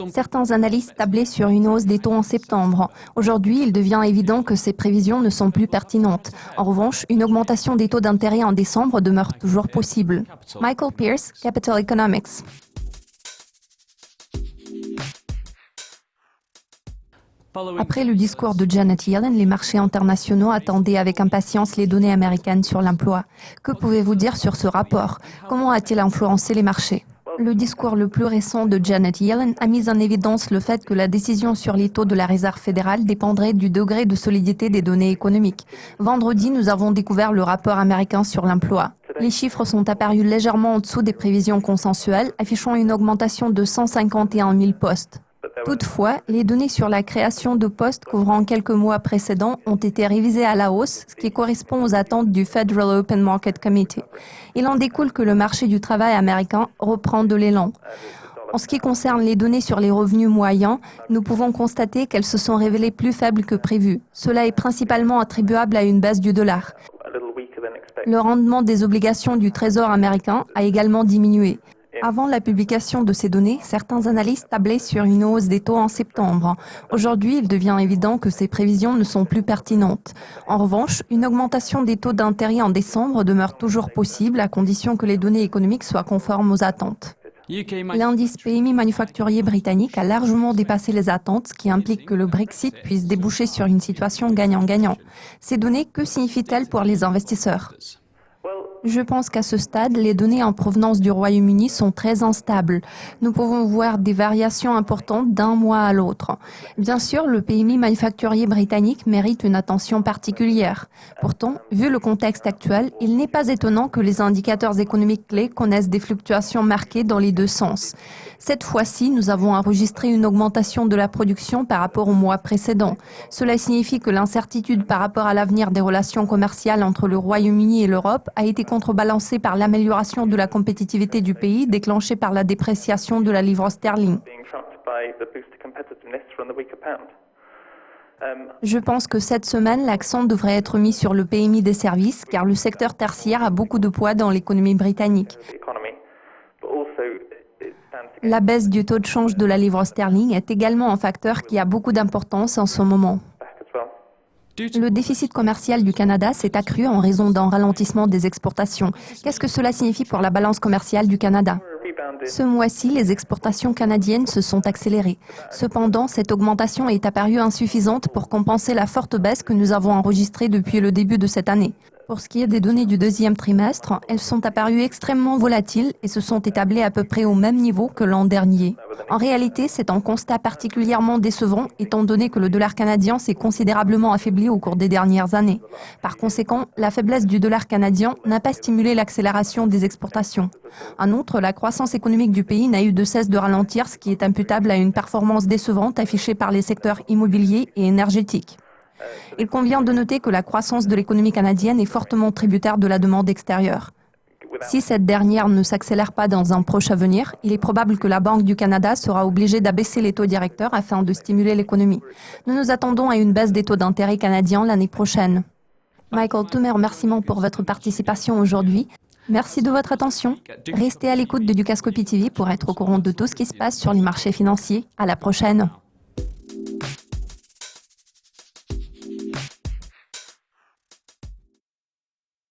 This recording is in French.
Certains analystes tablaient sur une hausse des taux en septembre. Aujourd'hui, il devient évident que ces prévisions ne sont plus pertinentes. En revanche, une augmentation des taux d'intérêt en décembre demeure toujours possible. Michael Pierce, Capital Economics. Après le discours de Janet Yellen, les marchés internationaux attendaient avec impatience les données américaines sur l'emploi. Que pouvez-vous dire sur ce rapport? Comment a-t-il influencé les marchés? Le discours le plus récent de Janet Yellen a mis en évidence le fait que la décision sur les taux de la Réserve fédérale dépendrait du degré de solidité des données économiques. Vendredi, nous avons découvert le rapport américain sur l'emploi. Les chiffres sont apparus légèrement en dessous des prévisions consensuelles, affichant une augmentation de 151 000 postes. Toutefois, les données sur la création de postes couvrant quelques mois précédents ont été révisées à la hausse, ce qui correspond aux attentes du Federal Open Market Committee. Il en découle que le marché du travail américain reprend de l'élan. En ce qui concerne les données sur les revenus moyens, nous pouvons constater qu'elles se sont révélées plus faibles que prévu. Cela est principalement attribuable à une baisse du dollar. Le rendement des obligations du Trésor américain a également diminué. Avant la publication de ces données, certains analystes tablaient sur une hausse des taux en septembre. Aujourd'hui, il devient évident que ces prévisions ne sont plus pertinentes. En revanche, une augmentation des taux d'intérêt en décembre demeure toujours possible à condition que les données économiques soient conformes aux attentes. L'indice PMI manufacturier britannique a largement dépassé les attentes, ce qui implique que le Brexit puisse déboucher sur une situation gagnant-gagnant. Ces données, que signifient-elles pour les investisseurs ? Je pense qu'à ce stade, les données en provenance du Royaume-Uni sont très instables. Nous pouvons voir des variations importantes d'un mois à l'autre. Bien sûr, le PMI manufacturier britannique mérite une attention particulière. Pourtant, vu le contexte actuel, il n'est pas étonnant que les indicateurs économiques clés connaissent des fluctuations marquées dans les deux sens. Cette fois-ci, nous avons enregistré une augmentation de la production par rapport au mois précédent. Cela signifie que l'incertitude par rapport à l'avenir des relations commerciales entre le Royaume-Uni et l'Europe a été contrebalancée par l'amélioration de la compétitivité du pays déclenchée par la dépréciation de la livre sterling. Je pense que cette semaine, l'accent devrait être mis sur le PMI des services, car le secteur tertiaire a beaucoup de poids dans l'économie britannique. La baisse du taux de change de la livre sterling est également un facteur qui a beaucoup d'importance en ce moment. Le déficit commercial du Canada s'est accru en raison d'un ralentissement des exportations. Qu'est-ce que cela signifie pour la balance commerciale du Canada ? Ce mois-ci, les exportations canadiennes se sont accélérées. Cependant, cette augmentation est apparue insuffisante pour compenser la forte baisse que nous avons enregistrée depuis le début de cette année. Pour ce qui est des données du deuxième trimestre, elles sont apparues extrêmement volatiles et se sont établies à peu près au même niveau que l'an dernier. En réalité, c'est un constat particulièrement décevant étant donné que le dollar canadien s'est considérablement affaibli au cours des dernières années. Par conséquent, la faiblesse du dollar canadien n'a pas stimulé l'accélération des exportations. En outre, la croissance économique du pays n'a eu de cesse de ralentir, ce qui est imputable à une performance décevante affichée par les secteurs immobiliers et énergétiques. Il convient de noter que la croissance de l'économie canadienne est fortement tributaire de la demande extérieure. Si cette dernière ne s'accélère pas dans un proche avenir, il est probable que la Banque du Canada sera obligée d'abaisser les taux directeurs afin de stimuler l'économie. Nous nous attendons à une baisse des taux d'intérêt canadiens l'année prochaine. Michael, tous mes remerciements pour votre participation aujourd'hui. Merci de votre attention. Restez à l'écoute de Dukascopy TV pour être au courant de tout ce qui se passe sur les marchés financiers. À la prochaine.